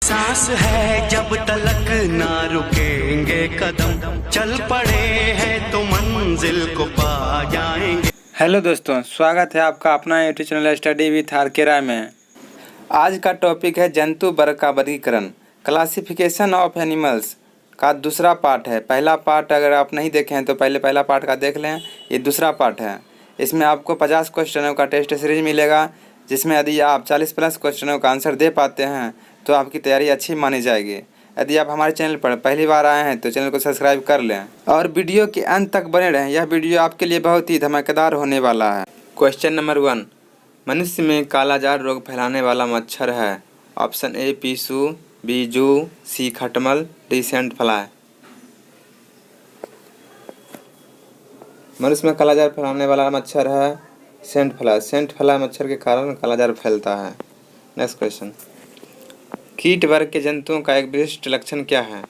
सांस है जब तलक ना रुकेंगे कदम, चल पड़े हैं तो मंजिल को पा जाएंगे। हेलो दोस्तों, स्वागत है आपका अपना YouTube channel study with R K Rai में। आज का टॉपिक है जंतु वर्ग का वर्गीकरण, क्लासिफिकेशन ऑफ एनिमल्स का दूसरा पार्ट है। पहला पार्ट अगर आप नहीं देखे हैं तो पहला पार्ट का देख लें। ये दूसरा पार्ट है। इसमें आपको 50 क्वेश्चनों का टेस्ट सीरीज मिलेगा, जिसमें यदि आप 40+ क्वेश्चनों का आंसर दे पाते हैं तो आपकी तैयारी अच्छी मानी जाएगी। यदि आप हमारे चैनल पर पहली बार आए हैं तो चैनल को सब्सक्राइब कर लें और वीडियो के अंत तक बने रहें। यह वीडियो आपके लिए बहुत ही धमाकेदार होने वाला है। क्वेश्चन नंबर 1, मनुष्य में कालाजार रोग फैलाने वाला मच्छर है। ऑप्शन ए पीसू, बी जू, सी खटमल, डी सेंट फ्लाई। मनुष्य में कालाजार फैलाने वाला मच्छर है सेंट फ्लाई। सेंट फ्लाई मच्छर के कारण कालाजार फैलता है। नेक्स्ट क्वेश्चन, कीट वर्ग के जंतुओं का एक विशिष्ट लक्षण क्या है?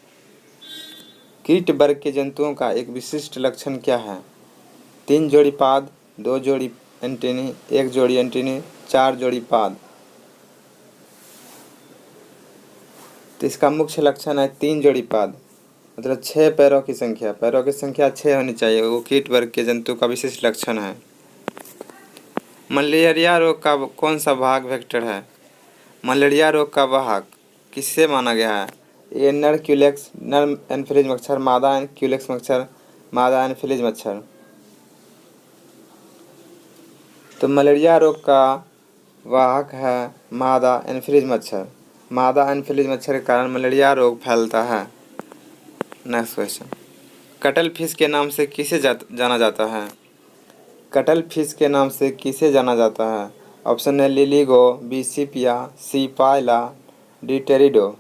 कीट वर्ग के जंतुओं का एक विशिष्ट लक्षण क्या है? 3 जोड़ी पाद, 2 जोड़ी एंटीनी, 1 जोड़ी एंटीनी, 4 जोड़ी पाद। तो इसका मुख्य लक्षण है 3 जोड़ी पाद, मतलब 6 पैरों की संख्या। पैरों की संख्या 6 होनी चाहिए, वो कीट वर्ग के जंतु का विशिष्ट लक्षण है। मलेरिया रोग का कौन सा भाग वेक्टर है? मलेरिया रोग का वाहक किससे माना गया है? ए नर क्यूलेक्स, नर एनफिलीज मच्छर, मादा क्यूलेक्स मच्छर, मादा एनफिलीज मच्छर। तो मलेरिया रोग का वाहक है मादा एनफिलीज मच्छर। मादा एनफिलीज मच्छर के कारण मलेरिया रोग फैलता है। नेक्स्ट क्वेश्चन, कटल फिश के नाम से किसे जाना जाता है? कटल फिश के नाम से किसे जाना जाता है? ऑप्शन है लिलीगो, बी सिपिया, सी पायला, डी टेरिडो।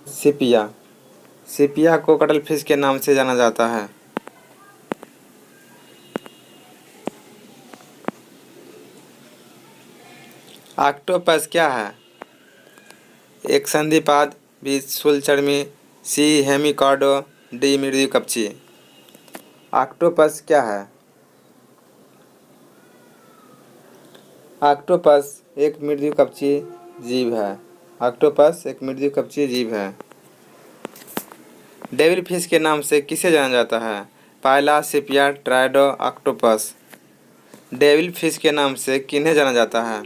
सिपिया। सिपिया को कटल फिश के नाम से जाना जाता है। ऑक्टोपस क्या है? एक संधिपाद, बी शूलचर्मी, सी हेमिकॉर्डो, डी मृदुकवची। ऑक्टोपस क्या है? ऑक्टोपस एक मृदुकवची जीव है। ऑक्टोपस एक मृदुकवची जीव है। डेविल फिश के नाम से किसे जाना जाता है? पायला, सिपिया, ट्राइडो, ऑक्टोपस। डेविल फिश के नाम से किन्हें जाना जाता है?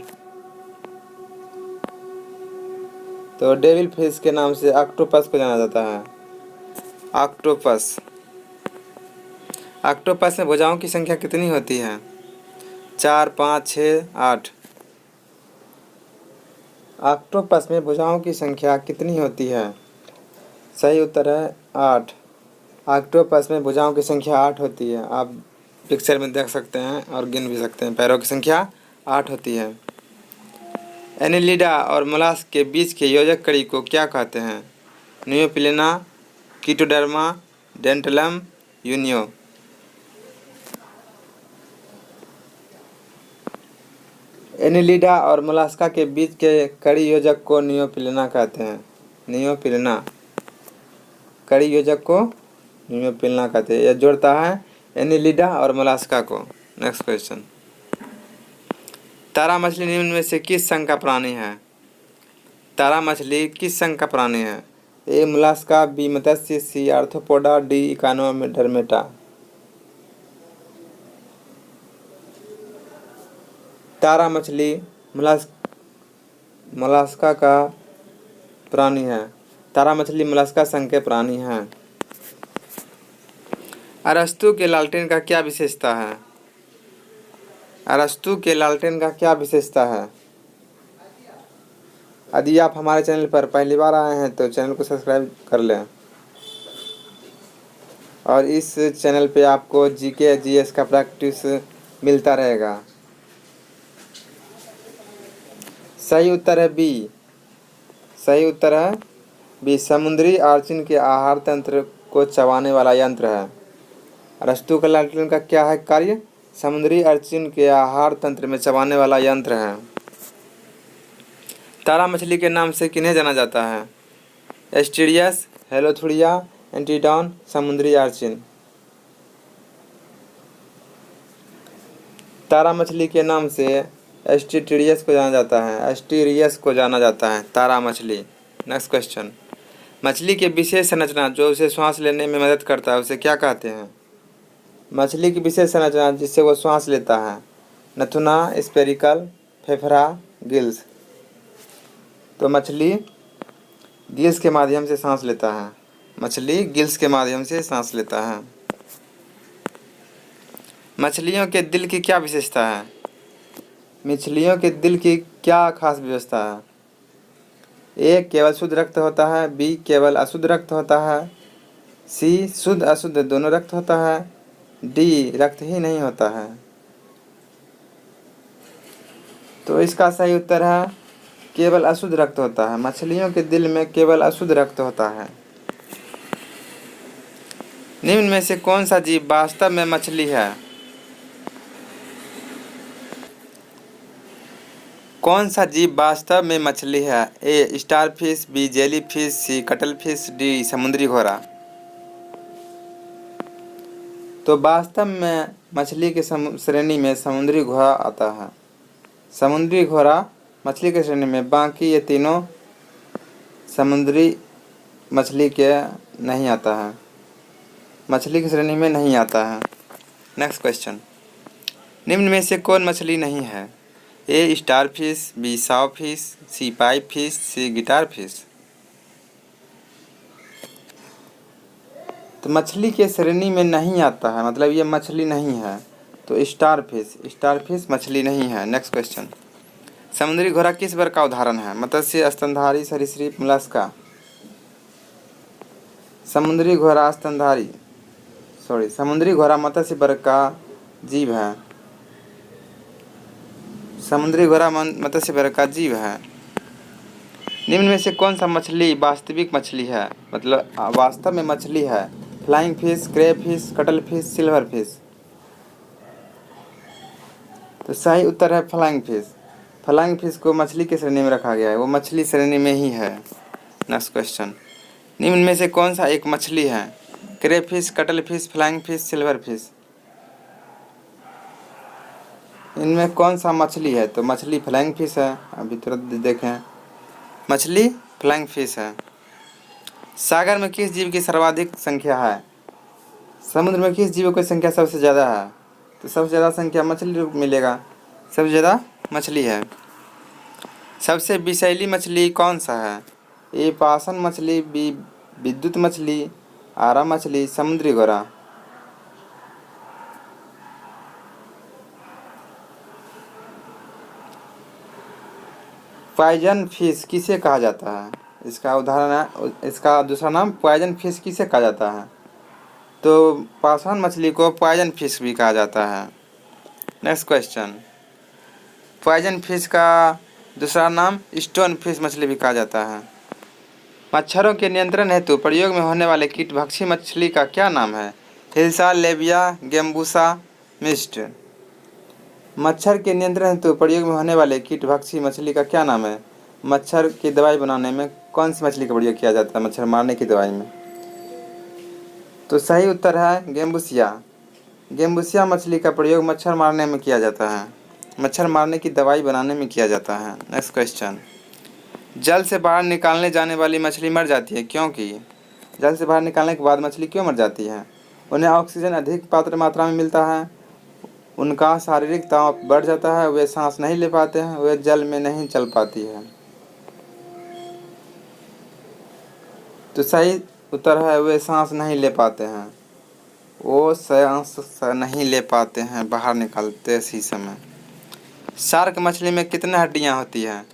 तो डेविल फिश के नाम से ऑक्टोपस को जाना जाता है। ऑक्टोपस। ऑक्टोपस में भुजाओं की संख्या कितनी होती है? 4, 5, 6, 8। ऑक्टोपस में भुजाओं की संख्या कितनी होती है? सही उत्तर है 8। ऑक्टोपस में भुजाओं की संख्या 8 होती है। आप पिक्चर में देख सकते हैं और गिन भी सकते हैं। पैरों की संख्या 8 होती है। एनिलिडा और मोलास्क के बीच के योजक कड़ी को क्या कहते हैं? नियोपिलेना, कीटोडर्मा, डेंटलम, यूनियो। एनिलिडा और मोलास्का के बीच के कड़ी योजक को नियोपिलेना कहते हैं। नियोपिलेना। कड़ी योजक को नियोपिलेना कहते हैं। यह जोड़ता है एनिलिडा और मोलास्का को। नेक्स्ट क्वेश्चन, तारा मछली निम्न में से किस संघ का प्राणी है? तारा मछली किस संघ का प्राणी है? ए मोलास्का, बी मत्स्य, सी आर्थ्रोपोडा, डी इकानोडर्मेटा। तारा मछली मोलास्का का प्राणी है। तारा मछली मोलास्का संघ के प्राणी हैं। अरस्तु के लालटेन का क्या विशेषता है? अरस्तु के लालटेन का क्या विशेषता है? यदि आप हमारे चैनल पर पहली बार आए हैं तो चैनल को सब्सक्राइब कर लें और इस चैनल पे आपको जीके जीएस का प्रैक्टिस मिलता रहेगा। सही उत्तर है बी। सही उत्तर है बी, समुद्री अर्चिन के आहार तंत्र को चबाने वाला यंत्र है। अरस्तु का लालटेन का क्या है कार्य? समुद्री अर्चिन के आहार तंत्र में चबाने वाला यंत्र है। तारा मछली के नाम से किन्हें जाना जाता है? एस्टीरियस, हेलोथुरिया, एंटीडॉन, समुद्री अर्चिन। तारा मछली के नाम से एस्टीरियस को जाना जाता है, एस्टीरियस को जाना जाता है तारा मछली। नेक्स्ट क्वेश्चन, मछली के विशेष संरचना जो उसे सांस लेने में मदद करता है उसे क्या कहते हैं? मछली की विशेष संरचना जिससे वो सांस लेता है, नथुना, स्पेरिकल, फेफड़ा, गिल्स। तो मछली गिल्स के माध्यम से सांस लेता है, मछली गिल्स के माध्यम से सांस लेता है। मछलियों के दिल की क्या विशेषता है? मछलियों के दिल की क्या खास व्यवस्था है? ए केवल शुद्ध रक्त होता है, बी केवल अशुद्ध रक्त होता है, सी शुद्ध अशुद्ध दोनों रक्त होता है, डी रक्त ही नहीं होता है। तो इसका सही उत्तर है केवल अशुद्ध रक्त होता है। मछलियों के दिल में केवल अशुद्ध रक्त होता है। निम्न में से कौन सा जीव वास्तव में मछली है? कौन सा जीव वास्तव में मछली है? ए स्टारफिश, बी जेलीफिश, सी कटलफिश, डी समुद्री घोड़ा। तो वास्तव में मछली के श्रेणी में समुद्री घोड़ा आता है। समुद्री घोड़ा मछली के श्रेणी में, बाकी ये तीनों समुद्री मछली के नहीं आता है, मछली की श्रेणी में नहीं आता है। नेक्स्ट क्वेश्चन, निम्न में से कौन मछली नहीं है? ए स्टारफिश, बी सावफिश, सी पाइप फिश, सी गिटार फिश। तो मछली के श्रेणी में नहीं आता है, मतलब ये मछली नहीं है। तो स्टारफिश मछली नहीं है। नेक्स्ट क्वेश्चन, समुद्री घोड़ा किस वर्ग का उदाहरण है? मत्स्य, स्तनधारी, सरीसृप, मोलस्का। समुद्री घोड़ा मत्स्य वर्ग का जीव है। समुद्री घोड़ा मत्स्य वर्ग का जीव है। निम्न में से कौन सा मछली वास्तविक मछली है, मतलब वास्तव में मछली है? Flying fish, crab fish, cuttle fish, silver fish. तो सही उत्तर है फ्लाइंग फिश। फ्लाइंग फिश को मछली की श्रेणी में रखा गया है, वो मछली श्रेणी में ही है। नेक्स्ट क्वेश्चन, निम्न में से कौन सा एक मछली है? Crab fish, cuttle fish, flying fish, silver fish. इनमें कौन सा मछली है? तो मछली फ्लाइंग फिश है। अभी तुरंत देखें, मछली फ्लाइंग फिश है। सागर में किस जीव की सर्वाधिक संख्या है? समुद्र में किस जीव की संख्या सबसे ज़्यादा है? तो सबसे ज़्यादा संख्या मछली मिलेगा, सबसे ज़्यादा मछली है। सबसे विषैली मछली कौन सा है? ए पासन मछली, बी विद्युत मछली, आरा मछली, समुद्री घोड़ा। पॉइजन फिश किसे कहा जाता है? इसका उदाहरण है, इसका दूसरा नाम पॉइजन फिश किसे कहा जाता है? तो पाषाण मछली को पॉइजन फिश भी कहा जाता है। नेक्स्ट क्वेश्चन, पॉइजन फिश का दूसरा नाम स्टोन फिश मछली भी कहा जाता है। मच्छरों के नियंत्रण हेतु प्रयोग में होने वाले कीटभक्षी मछली का क्या नाम है? हिल्सा, लेबिया, गेम्बूसा, मिस्ट। मच्छर के नियंत्रण हेतु प्रयोग में होने वाले कीटभक्षी मछली का क्या नाम है? मच्छर की दवाई बनाने में कौन सी मछली का प्रयोग किया जाता है मच्छर मारने की दवाई में? तो सही उत्तर है गेम्बूसिया। गेम्बूसिया मछली का प्रयोग मच्छर मारने में किया जाता है, मच्छर मारने की दवाई बनाने में किया जाता है। नेक्स्ट क्वेश्चन, जल से बाहर निकालने जाने वाली मछली मर जाती है क्योंकि? जल से बाहर निकालने के बाद मछली क्यों मर जाती है? उन्हें ऑक्सीजन अधिक पात्र मात्रा में मिलता है, उनका शारीरिक तनाव बढ़ जाता है, वे सांस नहीं ले पाते हैं, वे जल में नहीं चल पाती है। तो सही उत्तर है वे सांस नहीं ले पाते हैं, वो सांस नहीं ले पाते हैं बाहर निकालते इसी समय। शार्क मछली में कितने हड्डियां होती हैं?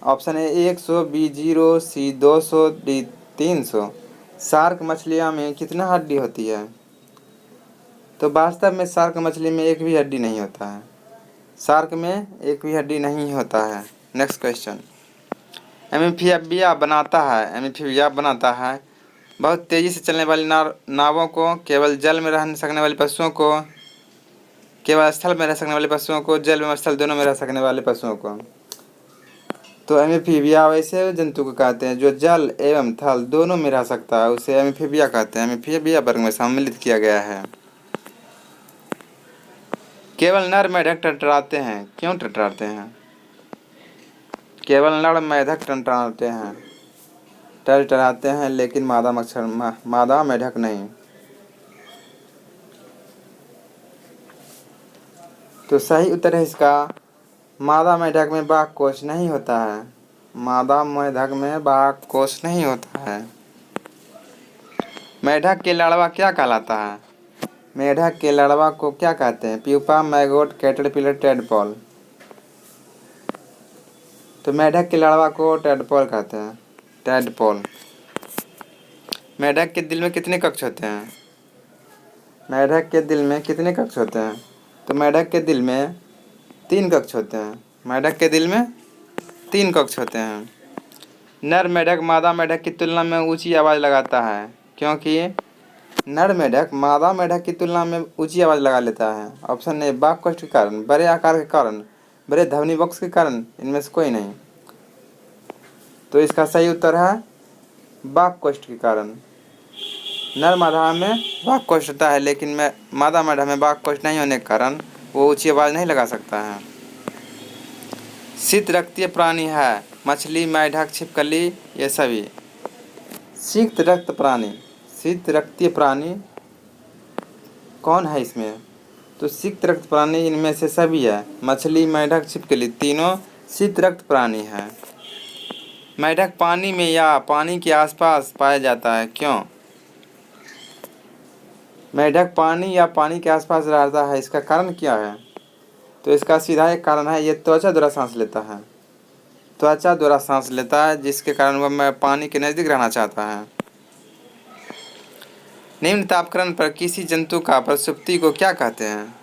Option A 100, B 0, C 200, D 300। Shark मछलियाँ में कितना हड्डी होती है? तो वास्तव में शार्क मछली में एक भी हड्डी नहीं होता है, शार्क में एक भी हड्डी नहीं होता है। नेक्स्ट क्वेश्चन, एम्फीबिया बनाता है बहुत तेज़ी से चलने वाली नावों को, केवल जल में रह सकने वाले पशुओं को, केवल स्थल में रह सकने वाले पशुओं को, जल एवं स्थल दोनों में रह सकने वाले पशुओं को। तो एम्फीबिया वैसे जंतु को कहते हैं जो जल एवं थल दोनों में रह सकता है, उसे एम्फीबिया कहते हैं। एम्फीबिया वर्ग में सम्मिलित किया गया है। केवल नर मेढक टटराते हैं, क्यों टटराते हैं? केवल नर मेढक टटराते हैं, टटराते हैं, लेकिन मादा मेढक नहीं। तो सही उत्तर है इसका, मादा मेढक में बाह्य कोश नहीं होता है। मादा मेढक में बाह्य कोश नहीं होता है। मेढक के लार्वा क्या कहलाता है? मेढक के लार्वा को क्या कहते हैं? Pupa, maggot, caterpillar, tadpole. तो मेढक के लार्वा को टेडपोल कहते हैं, टेडपोल। मेढक के दिल में कितने कक्ष होते हैं? मेढक के दिल में कितने कक्ष होते हैं? तो मेढक के दिल में 3 कक्ष होते हैं। मेढक के दिल में 3 कक्ष होते हैं। नर मेढक मादा मेढक की तुलना में ऊंची आवाज़ लगाता है, क्योंकि नर मेढक मादा मेढक की तुलना में ऊंची आवाज़ लगा लेता है। ऑप्शन ए, बाघ कोष्ठ के कारण, बड़े आकार के कारण, बड़े ध्वनि बॉक्स के कारण, इनमें से कोई नहीं। तो इसका सही उत्तर है बाघ कोष्ठ के कारण। नर मेढक में बाघ कोष्ठ होता है, लेकिन मादा मेढक में बाघ कोष्ठ नहीं होने के कारण वो ऊंची आवाज़ नहीं लगा सकता है। शीत रक्तीय प्राणी है, मछली, मेढक, छिपकली, ये सभी। शीत रक्त प्राणी, शीत रक्तीय प्राणी कौन है इसमें? तो शीत रक्त प्राणी इनमें से सभी है। मछली, मेढक, छिपकली तीनों शीत रक्त प्राणी है। मेढक पानी में या पानी के आसपास पाया जाता है, क्यों? मेढक पानी या पानी के आसपास रहता है, इसका कारण क्या है? तो इसका सीधा एक कारण है, ये त्वचा द्वारा सांस लेता है। त्वचा द्वारा सांस लेता है, जिसके कारण वह पानी के नज़दीक रहना चाहता है। निम्न तापक्रम पर किसी जंतु का प्रसुप्ति को क्या कहते हैं?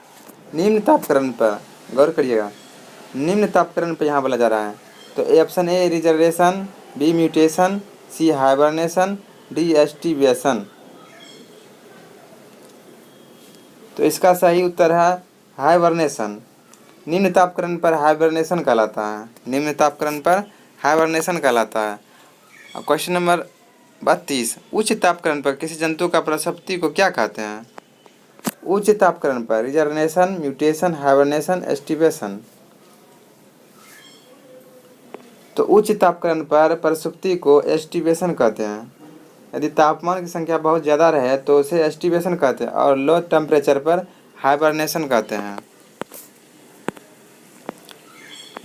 निम्न तापक्रम पर गौर करिएगा, निम्न तापक्रम पर यहाँ बोला जा रहा है। तो option A, reservation, B, mutation, C, hibernation, D, aestivation. तो इसका सही उत्तर है हाइबरनेशन। निम्न तापक्रम पर हाइबरनेशन कहलाता है, निम्न तापक्रम पर हाइबरनेशन कहलाता है। और क्वेश्चन नंबर 32, उच्च तापक्रम पर किसी जंतु का प्रसुप्ति को क्या कहते हैं? उच्च तापक्रम पर रिजर्वेशन, म्यूटेशन, हाइबरनेशन, एस्टिवेशन। तो उच्च तापक्रम पर प्रसुप्ति को एस्टिवेशन कहते हैं। यदि तापमान की संख्या बहुत ज़्यादा रहे तो उसे एस्टिवेशन कहते हैं, और लो टेम्परेचर पर हाइबरनेशन कहते हैं।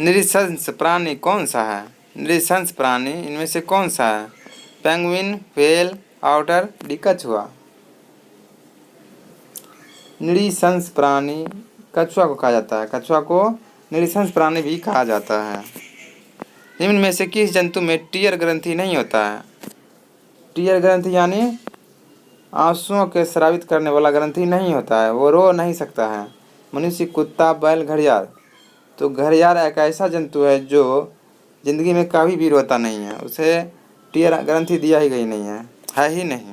नृशंस प्राणी कौन सा है? नृशंस प्राणी इनमें से कौन सा है? पेंगुइन, व्हेल, ऑटर, डी, कछुआ। नृशंस प्राणी कछुआ को कहा जाता है, कछुआ को नृशंस प्राणी भी कहा जाता है। निम्न में से किस जंतु में टीयर ग्रंथि नहीं होता है? टीयर ग्रंथि यानी आंसुओं के स्रावित करने वाला ग्रंथि नहीं होता है, वो रो नहीं सकता है। मनुष्य, कुत्ता, बैल, घड़ियाल। तो घड़ियाल एक ऐसा जंतु है जो जिंदगी में कभी भी रोता नहीं है, उसे टीयर ग्रंथि दिया ही गई नहीं है ही नहीं।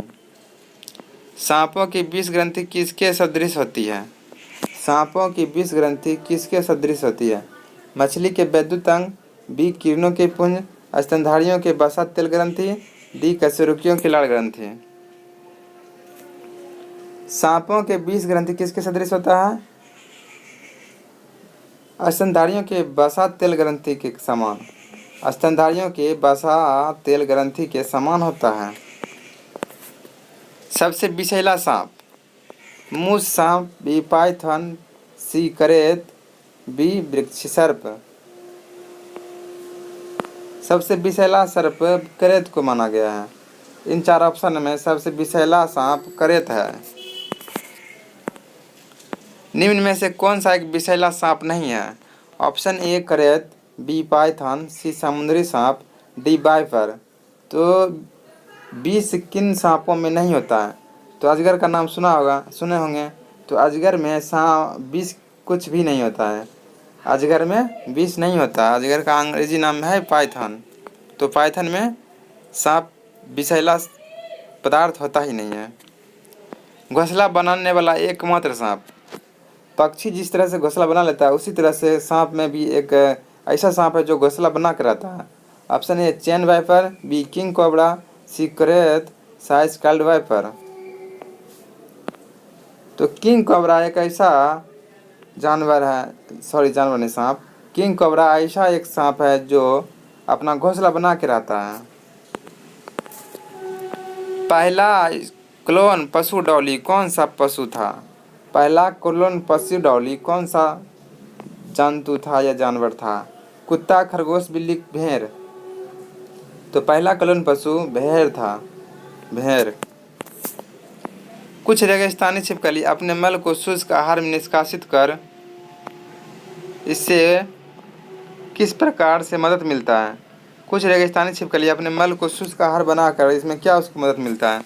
सांपों की विष ग्रंथि किसके सदृश होती है? सांपों की विष ग्रंथि किसके सदृश होती है? मछली के वैद्युत अंग, बी, किरणों के पुंज, स्तनधारियों के वसा तेल ग्रंथि, डी, कशेरुकियों की लाल ग्रंथि। सांपों के विष ग्रंथि किसके सदृश होता है? स्तनधारियों के वसा तेल ग्रंथि के समान, स्तनधारियों के वसा तेल ग्रंथि के समान होता है। सबसे विषैला सांप, मूस सांप, बी, पाइथन, सी, करेत, बी, वृक्ष सर्प। सबसे विषैला सर्प करेत को माना गया है। इन 4 ऑप्शन में सबसे विषैला सांप करेत है। निम्न में से कौन सा एक विषैला सांप नहीं है? ऑप्शन ए, करेत, बी, पाइथन, सी, समुद्री सांप, डी, वाइपर। तो विष किन सांपों में नहीं होता है? तो अजगर का नाम सुने होंगे। तो अजगर में विष कुछ भी नहीं होता है, अजगर में विष नहीं होता। अजगर का अंग्रेजी नाम है पाइथन। तो पाइथन में सांप विषैला पदार्थ होता ही नहीं है। घोंसला बनाने वाला एकमात्र सांप, पक्षी जिस तरह से घोंसला बना लेता है उसी तरह से सांप में भी एक ऐसा सांप है जो घोंसला बना कर रहता है। Option A, chain viper, B, king cobra, C, krait, C, scaled viper. तो किंग कोबरा एक ऐसा जानवर है, सॉरी जानवर नहीं, सांप। किंग कोबरा ऐसा एक सांप है जो अपना घोंसला बना के रहता है। पहला क्लोन पशु डॉली कौन सा पशु था? पहला क्लोन पशु डॉली कौन सा जंतु था या जानवर था? कुत्ता, खरगोश, बिल्ली, भेड़। तो पहला क्लोन पशु भेड़ था, भेड़। कुछ रेगिस्तानी छिपकली अपने मल को शुष्क आहार में निष्कासित कर इससे किस प्रकार से मदद मिलता है? कुछ रेगिस्तानी छिपकली अपने मल को शुष्क आहार बनाकर इसमें क्या उसको मदद मिलता है?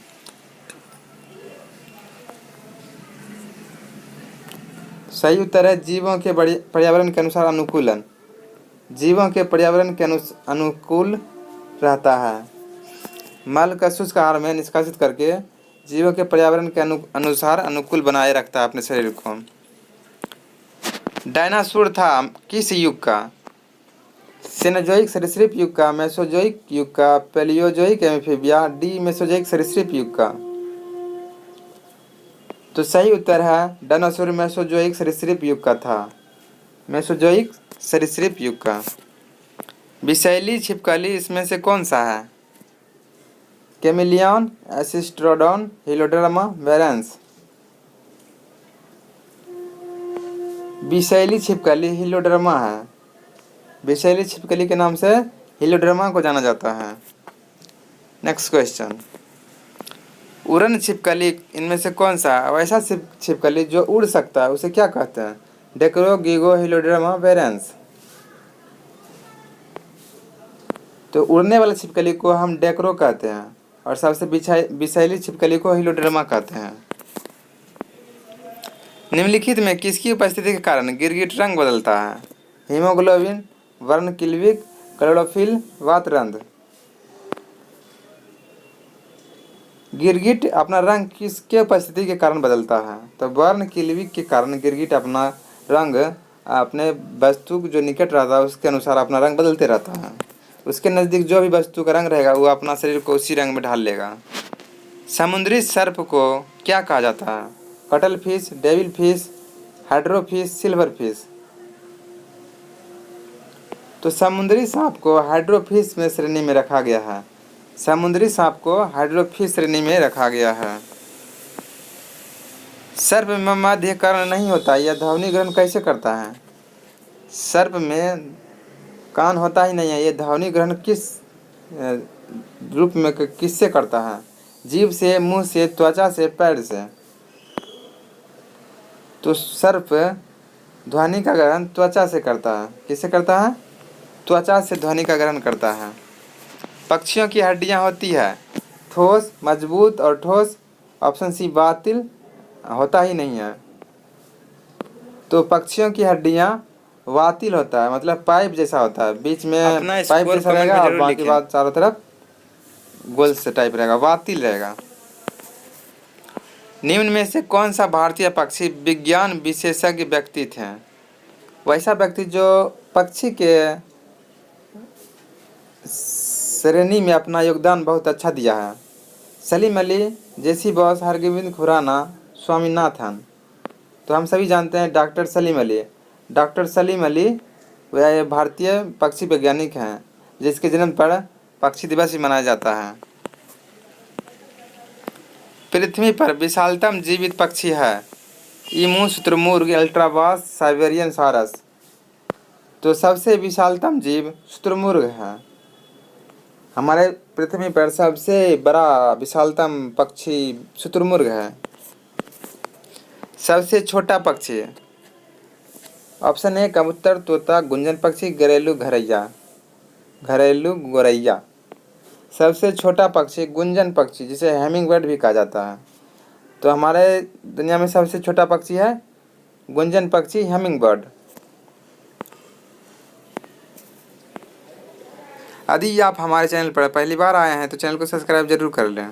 सही उत्तर है जीवों के पर्यावरण के अनुसार अनुकूलन। जीवों के पर्यावरण के अनुकूल रहता है। मल का शुष्क आहार में निष्कासित करके जीवों के पर्यावरण के अनुसार अनुकूल बनाए रखता है अपने शरीर को। डायनासोर था किस युग का? सेनोजोइक सरीसृप युग का, मेसोजोइक युग का, पैलियोजोइक एम्फीबिया, डी मेसोजोइक सरीसृप युग का। तो सही उत्तर है डायनासोर मेसोजोइक सरीसृप युग का था, मेसोजोइक सरीसृप युग का। विषैली छिपकली इसमें से कौन सा है? Chameleon, एसिस्ट्रोडोन, हिलोड्रामा, variance. विषैली छिपकली हिलोड्रामा है। विषैली छिपकली के नाम से हिलोड्रामा को जाना जाता है। नेक्स्ट क्वेश्चन, उड़न छिपकली इनमें से कौन सा है? वैसा छिपकली जो उड़ सकता है उसे क्या कहते हैं? डेक्रो, गीगो, हिलोड्रामा, वेरेंस। तो उड़ने वाले छिपकली को हम डेक्रो कहते हैं और सबसे विषैली छिपकली को हिलोड्रामा कहते हैं। निम्नलिखित में किसकी उपस्थिति के कारण गिरगिट रंग बदलता है? हीमोग्लोबिन, वर्णकिल्विक, क्लोरोफिल, वातरंध्र। गिरगिट अपना रंग किसके उपस्थिति के कारण बदलता है? तो वर्णकिल्विक के कारण गिरगिट अपना रंग अपने वस्तु जो निकट रहता है उसके अनुसार अपना रंग बदलते रहता है। उसके नज़दीक जो भी वस्तु का रंग रहेगा वो अपना शरीर को उसी रंग में ढाल लेगा। समुद्री सर्प को क्या कहा जाता है? Cuttle fish, devil fish, hydrophis, silver fish. तो समुद्री सांप को हाइड्रोफिश में श्रेणी में रखा गया है। समुद्री सांप को हाइड्रोफिश श्रेणी में रखा गया है। सर्प में मध्यकर्ण नहीं होता, यह ध्वनि ग्रहण कैसे करता है? सर्प में कान होता ही नहीं है, ये ध्वनि ग्रहण किस रूप में किससे करता है? जीभ से, मुंह से, त्वचा से, पैर से। तो सर्प ध्वनि का ग्रहण त्वचा से करता है। किससे करता है? त्वचा से ध्वनि का ग्रहण करता है। पक्षियों की हड्डियां होती है ठोस, मजबूत और ठोस। ऑप्शन सी बातिल होता ही नहीं है। तो पक्षियों की हड्डियां वातिल होता है, मतलब पाइप जैसा होता है, बीच में पाइप जैसा रहेगा और बाकी बात चारों तरफ गोल से टाइप रहेगा, वातिल रहेगा। निम्न में से कौन सा भारतीय पक्षी विज्ञान विशेषज्ञ व्यक्ति थे? वैसा व्यक्ति जो पक्षी के श्रेणी में अपना योगदान बहुत अच्छा दिया है। सलीम अली, जेसी बॉस, हरगोविंद खुराना, स्वामीनाथन। तो हम सभी जानते हैं डॉक्टर सलीम अली। डॉक्टर सलीम अली वह भारतीय पक्षी वैज्ञानिक हैं जिसके जन्म पर पक्षी दिवस भी मनाया जाता है। पृथ्वी पर विशालतम जीवित पक्षी है ईमू, शुतुरमुर्ग, अल्ट्राबास, साइबेरियन सारस। तो सबसे विशालतम जीव शुतुरमुर्ग है। हमारे पृथ्वी पर सबसे बड़ा विशालतम पक्षी शुतुरमुर्ग है। सबसे छोटा पक्षी, ऑप्शन ए कबूतर, तोता, गुंजन पक्षी, घरेलू गौरैया। घरेलू गौरैया। सबसे छोटा पक्षी गुंजन पक्षी, जिसे हैमिंग बर्ड भी कहा जाता है। तो हमारे दुनिया में सबसे छोटा पक्षी है गुंजन पक्षी, हैमिंग बर्ड। यदि आप हमारे चैनल पर पहली बार आए हैं तो चैनल को सब्सक्राइब जरूर कर लें।